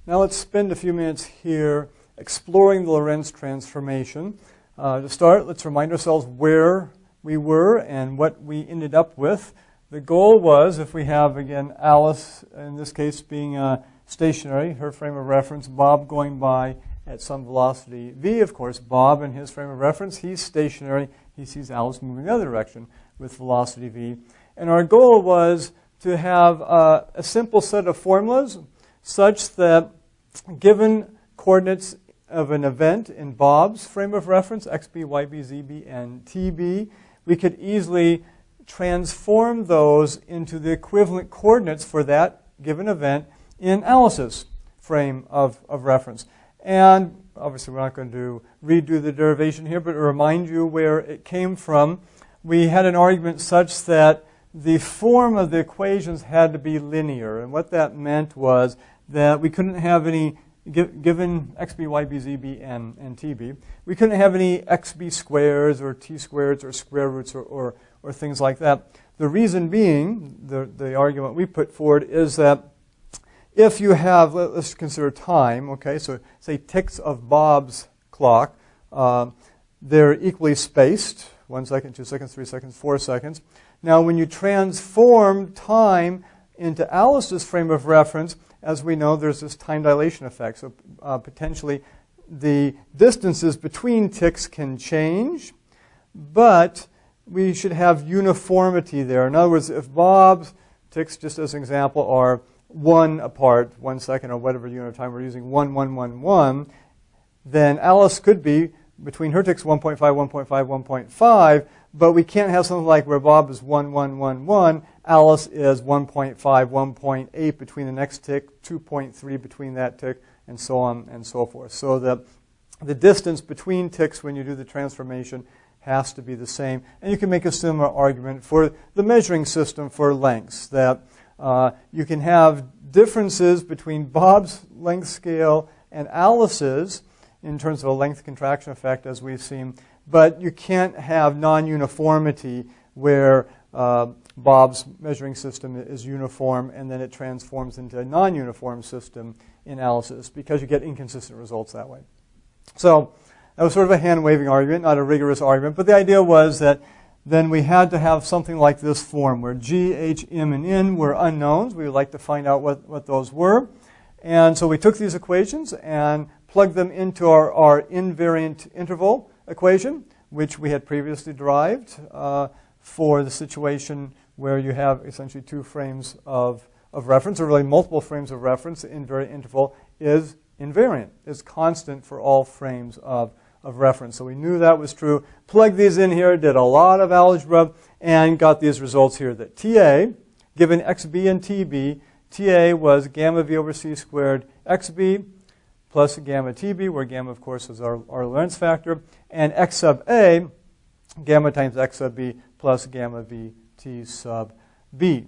Now let's spend a few minutes here exploring the Lorentz transformation. To start, let's remind ourselves where we were and what we ended up with. The goal was, if we have, again, Alice, in this case, being stationary, her frame of reference, Bob going by at some velocity v. Of course, Bob in his frame of reference, he's stationary. He sees Alice moving the other direction with velocity v. And our goal was to have a simple set of formulas such that given coordinates of an event in Bob's frame of reference, xb, yb, zb, and tb, we could easily transform those into the equivalent coordinates for that given event in Alice's frame of reference. And obviously we're not going to redo the derivation here, but to remind you where it came from, we had an argument such that the form of the equations had to be linear. And what that meant was that we couldn't have any, given xb, yb, zb, and tb, we couldn't have any xb squares or t squareds or square roots or things like that. The reason being, the argument we put forward is that if you have, let's consider time, okay, so say ticks of Bob's clock, they're equally spaced, 1 second, 2 seconds, 3 seconds, 4 seconds. Now when you transform time into Alice's frame of reference, as we know, there's this time dilation effect. So potentially the distances between ticks can change, but we should have uniformity there. In other words, if Bob's ticks, just as an example, are 1 apart, 1 second, or whatever unit of time we're using, 1, 1, 1, 1, then Alice could be, between her ticks, 1.5, 1.5, 1.5, but we can't have something like where Bob is 1, 1, 1, 1, Alice is 1.5, 1.8 between the next tick, 2.3 between that tick, and so on and so forth. So the distance between ticks when you do the transformation has to be the same. And you can make a similar argument for the measuring system for lengths, that you can have differences between Bob's length scale and Alice's in terms of a length contraction effect, as we've seen, but you can't have non-uniformity where Bob's measuring system is uniform and then it transforms into a non-uniform system in Alice's, because you get inconsistent results that way. So that was sort of a hand-waving argument, not a rigorous argument, but the idea was that then we had to have something like this form where G, H, M, and N were unknowns. We would like to find out what those were. And so we took these equations and plugged them into our invariant interval equation, which we had previously derived for the situation where you have essentially two frames of reference, or really multiple frames of reference. The invariant interval is invariant, is constant for all frames of reference. So we knew that was true. Plugged these in here, did a lot of algebra, and got these results here. That TA, given xb and tb, TA was gamma v over c squared xb plus gamma tb, where gamma, of course, is our Lorentz factor, and x sub a, gamma times x sub b plus gamma v t sub b.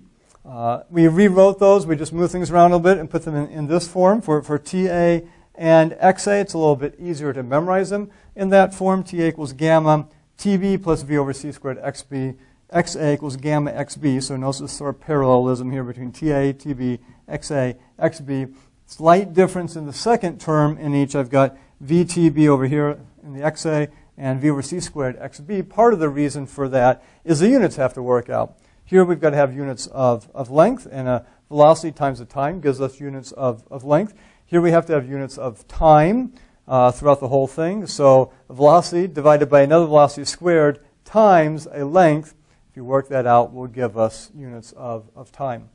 We rewrote those. We just moved things around a little bit and put them in this form for TA and XA. It's a little bit easier to memorize them in that form. TA equals gamma TB plus V over C squared XB. XA equals gamma XB. So notice this sort of parallelism here between TA, TB, XA, XB. Slight difference in the second term in each. I've got VTB over here in the XA and V over C squared XB. Part of the reason for that is the units have to work out. Here we've got to have units of length, and a velocity times the time gives us units of length. Here we have to have units of time throughout the whole thing. So a velocity divided by another velocity squared times a length, if you work that out, will give us units of time.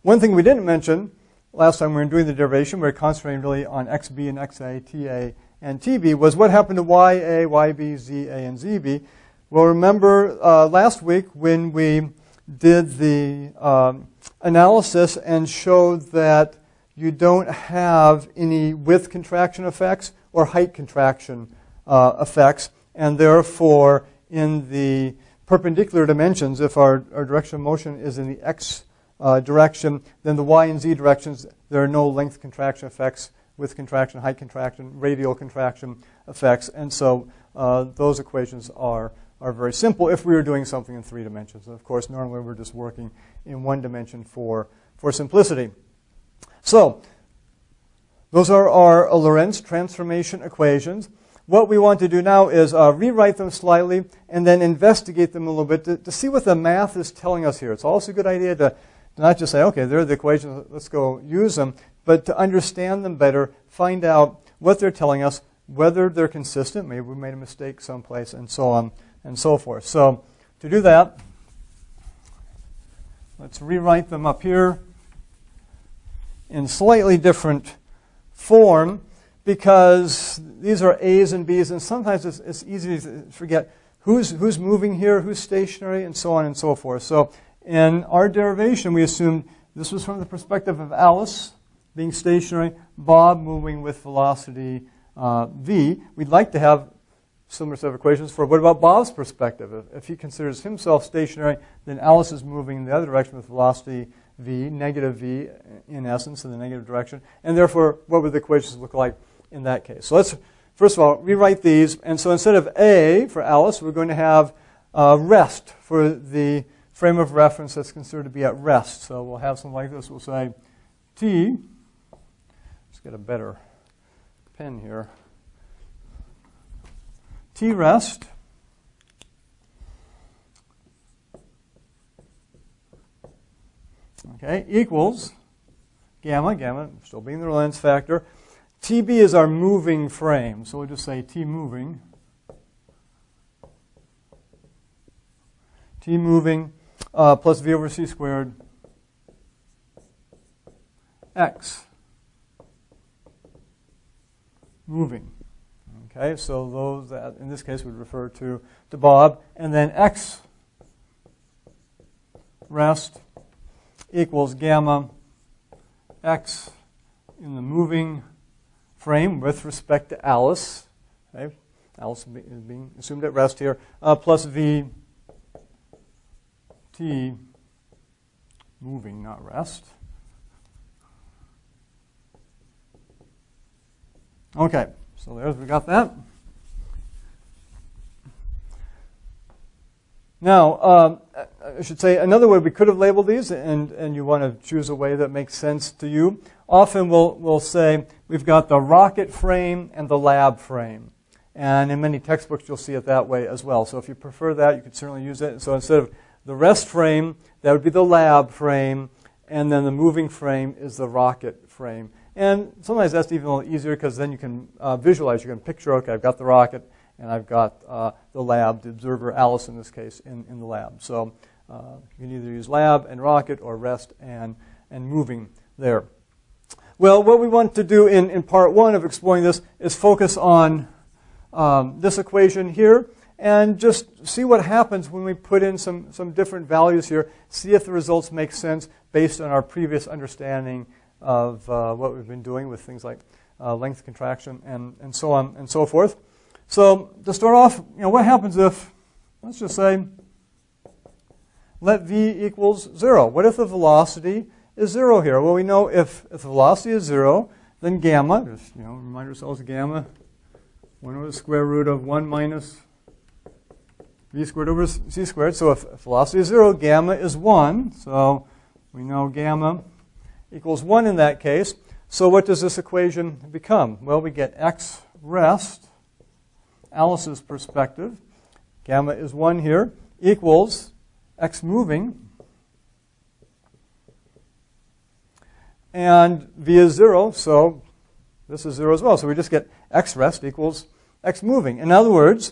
One thing we didn't mention last time we were doing the derivation, we were concentrating really on XB and XA, TA, and TB, was what happened to YA, YB, ZA, and ZB. Well, remember last week when we did the analysis and showed that you don't have any width contraction effects or height contraction effects, and therefore in the perpendicular dimensions, if our direction of motion is in the x direction, then the y and z directions, there are no length contraction effects, width contraction, height contraction, radial contraction effects, and so those equations are very simple if we were doing something in 3 dimensions. And of course, normally we're just working in 1 dimension for simplicity. So Those are our Lorentz transformation equations. What we want to do now is rewrite them slightly and then investigate them a little bit to see what the math is telling us here. It's also a good idea to not just say, okay, there are the equations, let's go use them, but to understand them better, find out what they're telling us, whether they're consistent, maybe we made a mistake someplace, and so on and so forth. So to do that, let's rewrite them up here in slightly different form, because these are A's and B's, and sometimes it's easy to forget who's moving here, who's stationary, and so on and so forth. So in our derivation, we assumed this was from the perspective of Alice being stationary, Bob moving with velocity v. We'd like to have similar set of equations for what about Bob's perspective? If he considers himself stationary, then Alice is moving in the other direction with velocity v, negative v in essence, in the negative direction. And therefore, what would the equations look like in that case? So let's, first of all, rewrite these. And so instead of A for Alice, we're going to have rest for the frame of reference that's considered to be at rest. So we'll have something like this. We'll say T, let's get a better pen here, T rest equals gamma still being the Lorentz factor. TB is our moving frame, so we'll just say T moving plus V over C squared X moving. Okay, so those that in this case would refer to Bob, and then X rest equals gamma X in the moving frame with respect to Alice. Okay, Alice is being assumed at rest here, plus V T moving, not rest. Okay, so we got that. Now, I should say another way we could have labeled these, and you want to choose a way that makes sense to you. Often we'll say we've got the rocket frame and the lab frame. And in many textbooks you'll see it that way as well. So if you prefer that, you could certainly use it. So instead of the rest frame, that would be the lab frame, and then the moving frame is the rocket frame. And sometimes that's even a little easier because then you can visualize, you can picture, okay, I've got the rocket and I've got the lab, the observer, Alice in this case, in the lab. So you can either use lab and rocket or rest and moving there. Well, what we want to do in part one of exploring this is focus on this equation here and just see what happens when we put in some different values here, see if the results make sense based on our previous understanding of what we've been doing with things like length contraction and so on and so forth. So to start off, what happens if, let's just say, let v equals 0. What if the velocity is 0 here? Well, we know if the velocity is 0, then gamma, just remind ourselves gamma, 1 over the square root of 1 minus v squared over c squared. So if velocity is 0, gamma is 1. So we know gamma equals 1 in that case. So what does this equation become? Well, we get x rest, Alice's perspective, gamma is 1 here, equals x moving, and v is 0, so this is 0 as well. So we just get x rest equals x moving. In other words,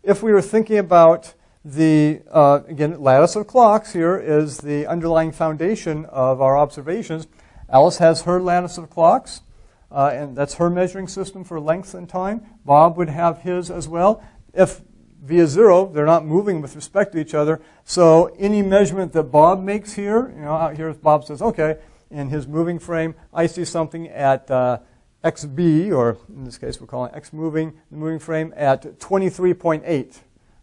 if we were thinking about the, again, lattice of clocks here is the underlying foundation of our observations. Alice has her lattice of clocks, and that's her measuring system for length and time. Bob would have his as well. If v is 0, they're not moving with respect to each other. So any measurement that Bob makes here, out here Bob says, okay, in his moving frame, I see something at xb, or in this case we're calling x moving, the moving frame at 23.8.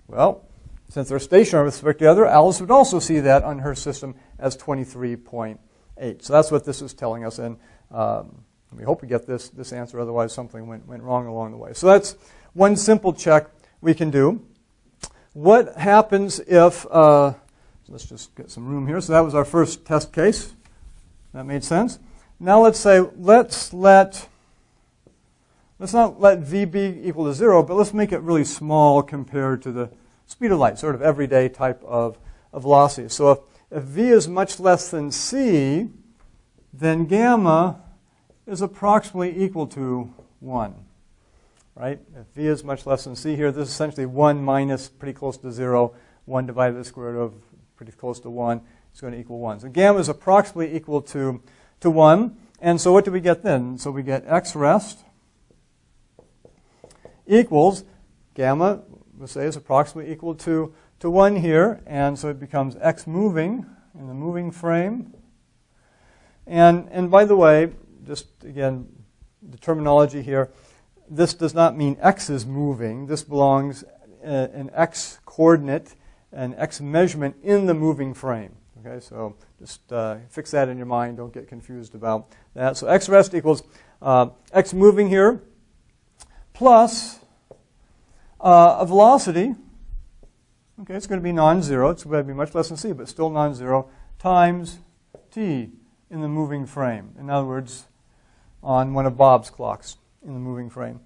Well, since they're stationary with respect to the other, Alice would also see that on her system as 23.8. So that's what this is telling us, and we hope we get this answer, otherwise something went wrong along the way. So that's one simple check we can do. What happens if, let's just get some room here. So that was our first test case. That made sense. Now let's say, let's let let's not let v be equal to 0, but let's make it really small compared to the speed of light, sort of everyday type of velocity. So if v is much less than c, then gamma is approximately equal to 1. Right? If v is much less than c here, this is essentially 1 minus pretty close to 0. 1 divided by the square root of pretty close to 1 is going to equal 1. So gamma is approximately equal to 1. And so what do we get then? So we get x rest equals gamma, let's say, is approximately equal to 1 here. And so it becomes x moving in the moving frame. And by the way, just again, the terminology here, this does not mean x is moving. This belongs an x coordinate, an x measurement in the moving frame. Okay, so just fix that in your mind. Don't get confused about that. So x rest equals x moving here plus a velocity. Okay, it's going to be non-zero. It's going to be much less than c, but still non-zero, times t in the moving frame. In other words, on one of Bob's clocks in the moving frame.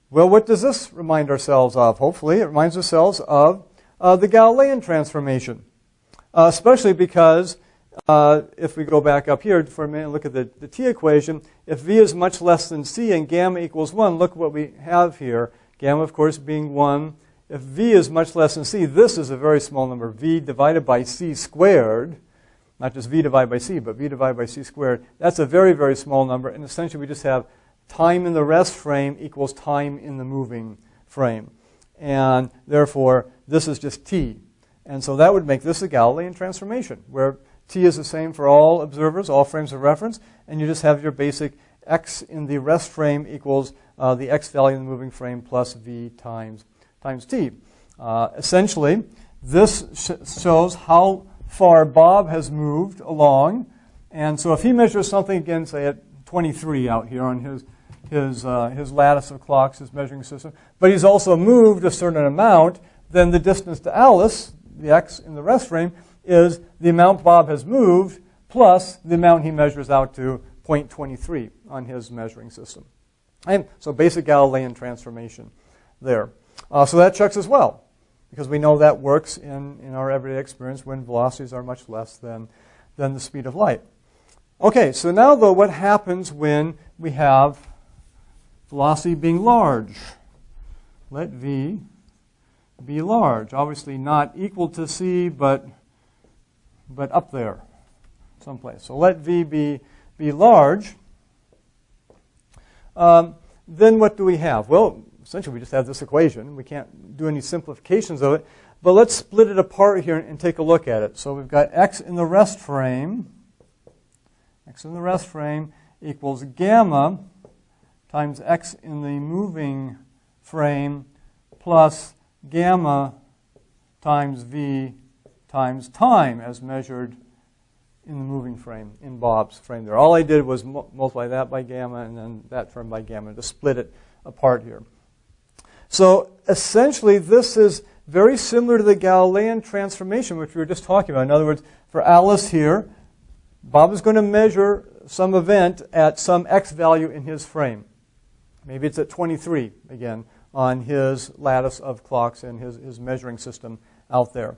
Well, what does this remind ourselves of? Hopefully, it reminds ourselves of the Galilean transformation, especially because if we go back up here for a minute and look at the t equation, if v is much less than c and gamma equals 1, look what we have here. Gamma, of course, being 1. If v is much less than c, this is a very small number, v divided by c squared. Not just v divided by c, but v divided by c squared. That's a very, very small number. And essentially, we just have time in the rest frame equals time in the moving frame. And therefore, this is just t. And so that would make this a Galilean transformation, where t is the same for all observers, all frames of reference, and you just have your basic x in the rest frame equals the x value in the moving frame plus v times t. Essentially, this shows how far Bob has moved along. And so if he measures something, again, say at 23 out here on his lattice of clocks, his measuring system, but he's also moved a certain amount, then the distance to Alice, the x in the rest frame, is the amount Bob has moved plus the amount he measures out to 0.23 on his measuring system. And so basic Galilean transformation there. So that checks as well, because we know that works in our everyday experience when velocities are much less than the speed of light. Okay, so now though, what happens when we have velocity being large? Let v be large. Obviously not equal to c, but up there someplace. So let v be large. Then what do we have? Well, essentially we just have this equation. We can't do any simplifications of it. But let's split it apart here and take a look at it. So we've got x in the rest frame. X in the rest frame equals gamma times x in the moving frame plus gamma times v times time as measured in the moving frame, in Bob's frame there. All I did was multiply that by gamma and then that term by gamma to split it apart here. So essentially this is very similar to the Galilean transformation which we were just talking about. In other words, for Alice here, Bob is going to measure some event at some x value in his frame. Maybe it's at 23 again on his lattice of clocks and his measuring system out there.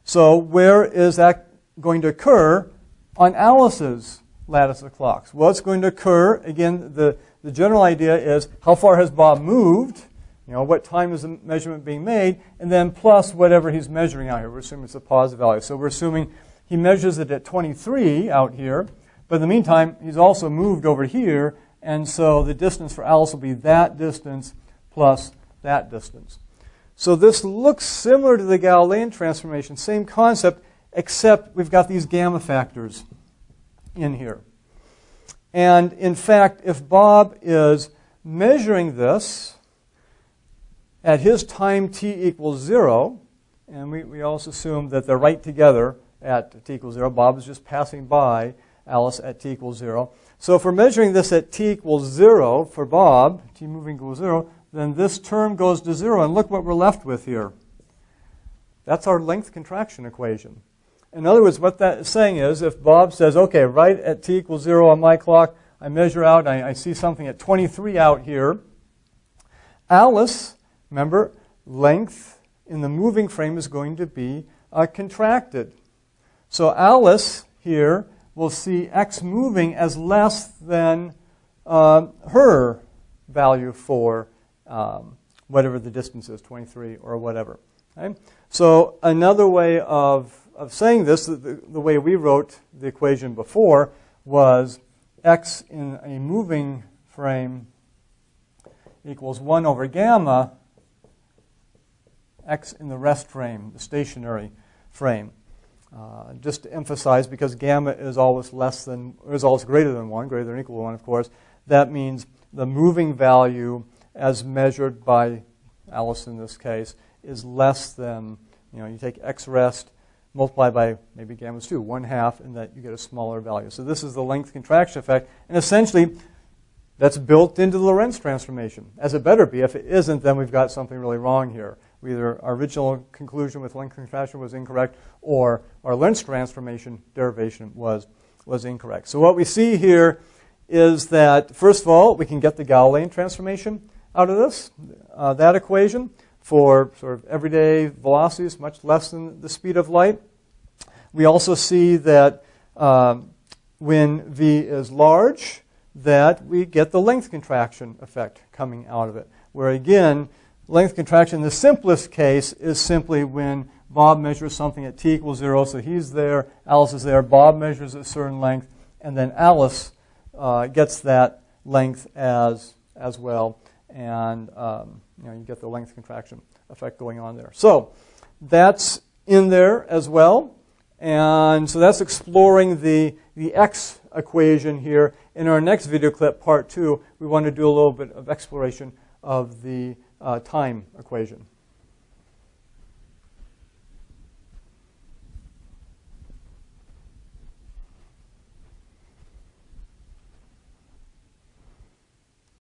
So where is that going to occur on Alice's lattice of clocks? Well, it's going to occur, again, the general idea is how far has Bob moved, what time is the measurement being made, and then plus whatever he's measuring out here. We're assuming it's a positive value. So we're assuming he measures it at 23 out here, but in the meantime, he's also moved over here, and so the distance for Alice will be that distance plus that distance. So this looks similar to the Galilean transformation, same concept, except we've got these gamma factors in here. And in fact, if Bob is measuring this at his time t equals 0, and we also assume that they're right together at t equals 0, Bob is just passing by Alice at t equals 0. So if we're measuring this at t equals 0 for Bob, t moving equals 0, then this term goes to 0, and look what we're left with here. That's our length contraction equation. In other words, what that is saying is if Bob says, okay, right at t equals 0 on my clock, I measure out, I see something at 23 out here. Alice, remember, length in the moving frame is going to be contracted. So Alice here will see x moving as less than her value for whatever the distance is, 23 or whatever. Okay? So another way of saying this, the way we wrote the equation before, was x in a moving frame equals 1 over gamma x in the rest frame, the stationary frame. Just to emphasize, because gamma is always greater than 1, greater than or equal to 1, of course, that means the moving value as measured by Alice in this case is less than, you take x rest, multiply by maybe gamma is 2, 1/2, and that you get a smaller value. So this is the length contraction effect, and essentially that's built into the Lorentz transformation, as it better be. If it isn't, then we've got something really wrong here. Either our original conclusion with length contraction was incorrect, or our Lorentz transformation derivation was incorrect. So what we see here is that, first of all, we can get the Galilean transformation out of this, that equation, for sort of everyday velocities, much less than the speed of light. We also see that when v is large, that we get the length contraction effect coming out of it, where again, length contraction in the simplest case is simply when Bob measures something at t equals 0, so he's there, Alice is there, Bob measures a certain length, and then Alice gets that length as well, and you get the length contraction effect going on there. So that's in there as well, and so that's exploring the x equation here. In our next video clip, part 2, we want to do a little bit of exploration of the time equation.